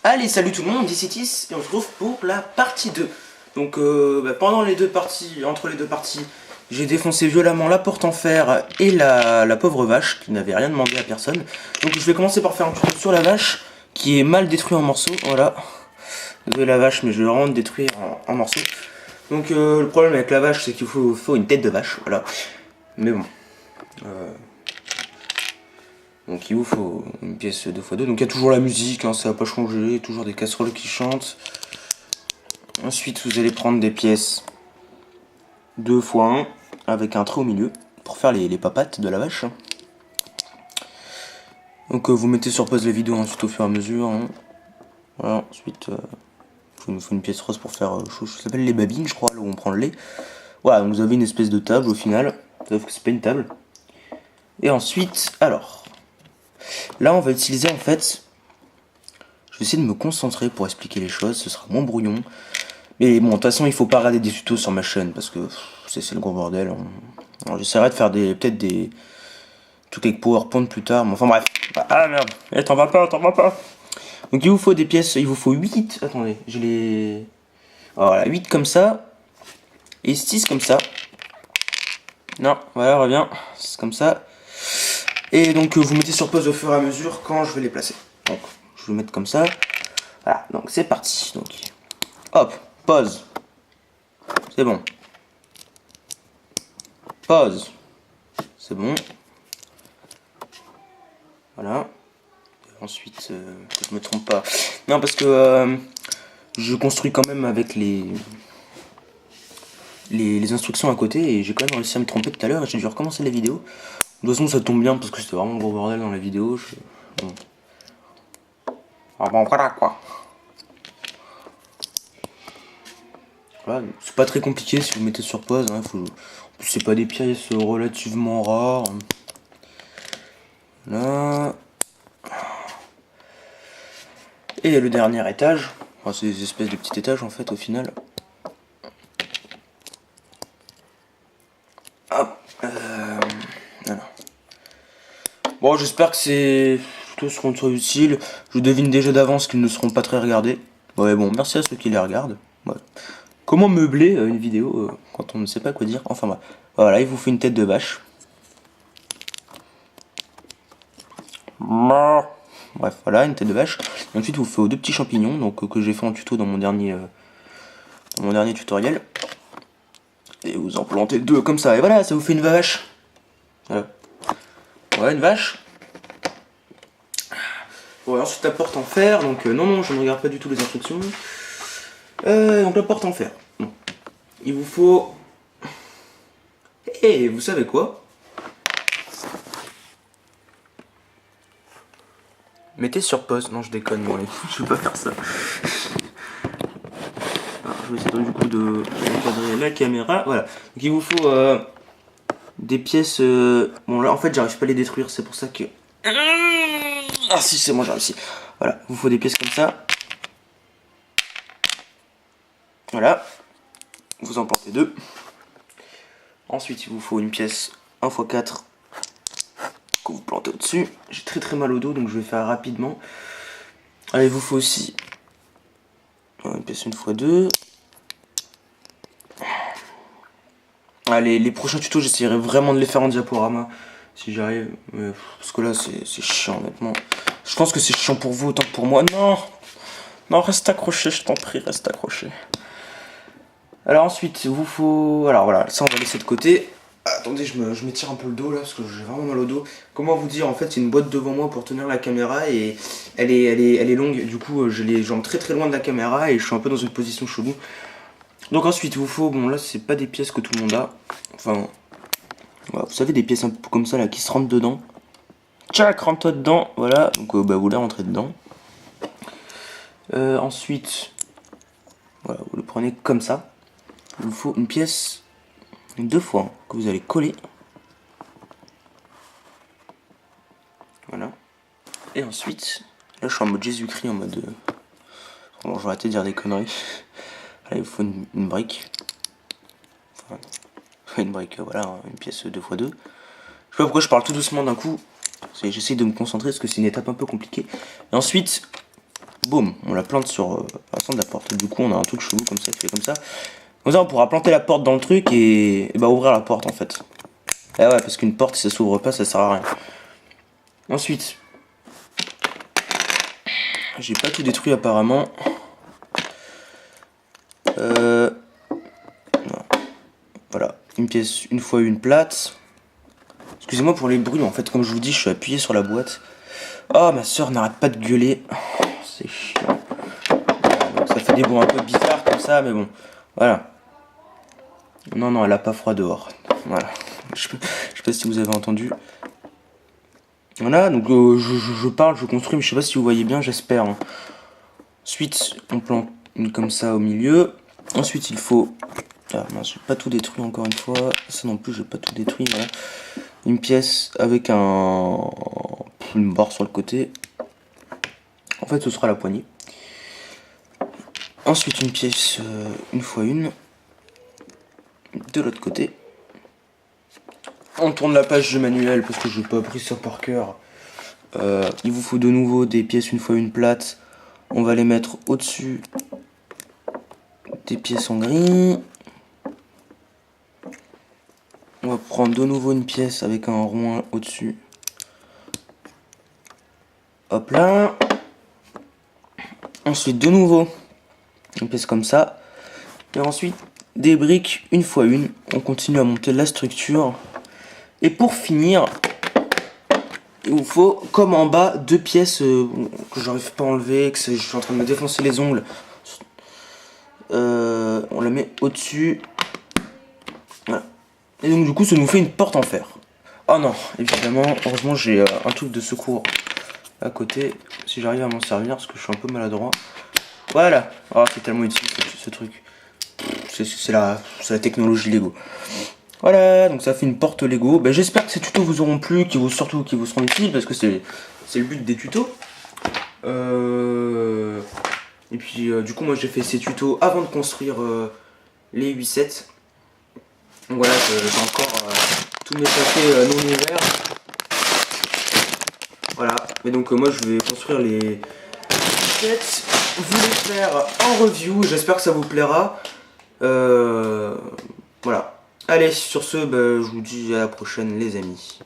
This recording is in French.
Allez, salut tout le monde, ici Tis, et on se retrouve pour la partie 2. Donc pendant les deux parties, entre les deux parties, j'ai défoncé violemment la porte en fer et la pauvre vache qui n'avait rien demandé à personne. Donc je vais commencer par faire un tuto sur la vache qui est mal détruite en morceaux, voilà. Désolé la vache, mais je vais vraiment le détruire en morceaux. Donc le problème avec la vache, c'est qu'il faut une tête de vache, voilà. Mais bon. Donc il vous faut une pièce 2x2. Donc il y a toujours la musique, hein, ça va pas changer, toujours des casseroles qui chantent. Ensuite vous allez prendre des pièces 2x1 avec un trait au milieu pour faire les papates de la vache. Donc vous mettez sur pause la vidéo ensuite au fur et à mesure. Hein. Voilà, ensuite il nous faut une pièce rose pour faire ça s'appelle les babines je crois, là où on prend le lait. Voilà, donc vous avez une espèce de table au final, sauf que c'est pas une table. Et ensuite, alors, là on va utiliser en fait, je vais essayer de me concentrer pour expliquer les choses, ce sera moins brouillon. Mais bon, de toute façon il faut pas regarder des tutos sur ma chaîne parce que c'est le gros bordel. J'essaierai de faire peut-être des trucs avec PowerPoint plus tard, mais enfin bref. Ah merde, t'en vas pas. Donc il vous faut des pièces, il vous faut 8, attendez, j'ai les... Voilà, 8 comme ça, et 6 comme ça. Non, voilà, reviens, c'est comme ça. Et donc vous mettez sur pause au fur et à mesure quand je vais les placer. Donc je vais mettre comme ça. Voilà, donc c'est parti. Donc hop, pause. C'est bon. Pause. C'est bon. Voilà. Et ensuite, que je me trompe pas. Non, parce que je construis quand même avec les instructions à côté et j'ai quand même réussi à me tromper tout à l'heure et j'ai dû recommencer la vidéo. De toute façon, ça tombe bien parce que c'était vraiment le gros bordel dans la vidéo. Bon. Alors bon, voilà quoi. Voilà, c'est pas très compliqué si vous mettez sur pause. Hein, c'est pas des pièces relativement rares. Là. Et le dernier étage. Enfin, c'est des espèces de petits étages en fait au final. Hop. Voilà. Bon, j'espère que ces tutos seront très utiles. Je devine déjà d'avance qu'ils ne seront pas très regardés. Ouais, bon, merci à ceux qui les regardent. Ouais. Comment meubler une vidéo quand on ne sait pas quoi dire. Enfin, voilà, il vous fait une tête de vache. Bref, voilà, une tête de vache. Et ensuite, il vous faut deux petits champignons donc, que j'ai fait en tuto dans mon dernier tutoriel. Et vous en plantez deux comme ça. Et voilà, ça vous fait une vache. Voilà. Ouais, une vache. Bon, ensuite la porte en fer, donc non, je ne regarde pas du tout les instructions. Donc la porte en fer. Bon. Il vous faut... Et vous savez quoi? Mettez sur pause. Non, je déconne, moi, je vais pas faire ça. Alors, je vais essayer du coup de recadrer la caméra. Voilà. Donc il vous faut des pièces... Bon là, en fait, j'arrive pas à les détruire, c'est pour ça que... Ah si, c'est moi, j'ai réussi. Voilà, il vous faut des pièces comme ça. Voilà. Vous en plantez deux. Ensuite, il vous faut une pièce 1x4 que vous plantez au-dessus. J'ai très mal au dos, donc je vais faire rapidement. Allez, il vous faut aussi une pièce 1x2. Allez, les prochains tutos, j'essaierai vraiment de les faire en diaporama. Si j'arrive. Parce que là, c'est chiant, honnêtement. Je pense que c'est chiant pour vous autant que pour moi. Non, reste accroché, je t'en prie, reste accroché. Alors ensuite, il vous faut... Alors voilà, ça on va laisser de côté. Attendez, je m'étire un peu le dos là parce que j'ai vraiment mal au dos. Comment vous dire, en fait, c'est une boîte devant moi pour tenir la caméra et elle est longue. Du coup, j'ai les jambes très loin de la caméra et je suis un peu dans une position chelou. Donc ensuite, il vous faut, bon là, c'est pas des pièces que tout le monde a. Enfin, voilà, vous savez, des pièces un peu comme ça là qui se rentrent dedans. Tchac, rentre-toi dedans. Voilà, donc vous les rentrez dedans. Ensuite, voilà, vous le prenez comme ça. Il vous faut une pièce 2x que vous allez coller. Voilà. Et ensuite, là je suis en mode Jésus-Christ, en mode... Bon, je vais arrêter de dire des conneries. Là il vous faut une brique. Enfin, une brique, voilà, une pièce 2x2. Je sais pas pourquoi je parle tout doucement d'un coup. J'essaie de me concentrer parce que c'est une étape un peu compliquée. Et ensuite, boum, on la plante sur la centre de la porte. Du coup, on a un truc chelou comme ça qui fait comme ça. Comme ça, on pourra planter la porte dans le truc et bah ouvrir la porte en fait. Et ouais, parce qu'une porte, si ça s'ouvre pas, ça sert à rien. Ensuite, j'ai pas tout détruit apparemment. Voilà, une pièce, une fois une plate. Excusez-moi pour les bruits, en fait, comme je vous dis, je suis appuyé sur la boîte. Oh, ma soeur n'arrête pas de gueuler. Oh, c'est chiant. Donc, ça fait des bruits un peu bizarres comme ça, mais bon, voilà. Non, non, elle a pas froid dehors. Voilà. Je sais pas si vous avez entendu. Voilà, donc je parle, je construis, mais je sais pas si vous voyez bien, j'espère. Hein. Ensuite, on plante une comme ça au milieu. Ensuite, il faut... Ah mince, j'ai pas tout détruit encore une fois. Ça non plus, j'ai pas tout détruit. Voilà. Une pièce avec une barre sur le côté. En fait, ce sera la poignée. Ensuite, une pièce une fois une. De l'autre côté. On tourne la page du manuel parce que j'ai pas appris ça par cœur. Il vous faut de nouveau des pièces une fois une plate. On va les mettre au-dessus des pièces en gris. On va prendre de nouveau une pièce avec un rond au-dessus. Hop là. Ensuite de nouveau une pièce comme ça. Et ensuite des briques une fois une. On continue à monter la structure. Et pour finir, il vous faut comme en bas deux pièces que j'arrive pas à enlever, que je suis en train de me défoncer les ongles. On la met au-dessus. Voilà. Et donc du coup ça nous fait une porte en fer. Oh non, évidemment, heureusement j'ai un truc de secours à côté, si j'arrive à m'en servir, parce que je suis un peu maladroit. Voilà, oh, c'est tellement utile ce truc. C'est la technologie Lego. Voilà, donc ça fait une porte Lego. Ben, j'espère que ces tutos vous auront plu, surtout qui vous seront utiles, parce que c'est le but des tutos. Et puis du coup moi j'ai fait ces tutos avant de construire les 8-7. Donc voilà, j'ai encore tous mes papiers non ouverts. Voilà, et donc moi je vais construire les 7, vous les faire en review, j'espère que ça vous plaira. Voilà. Allez, sur ce, je vous dis à la prochaine les amis.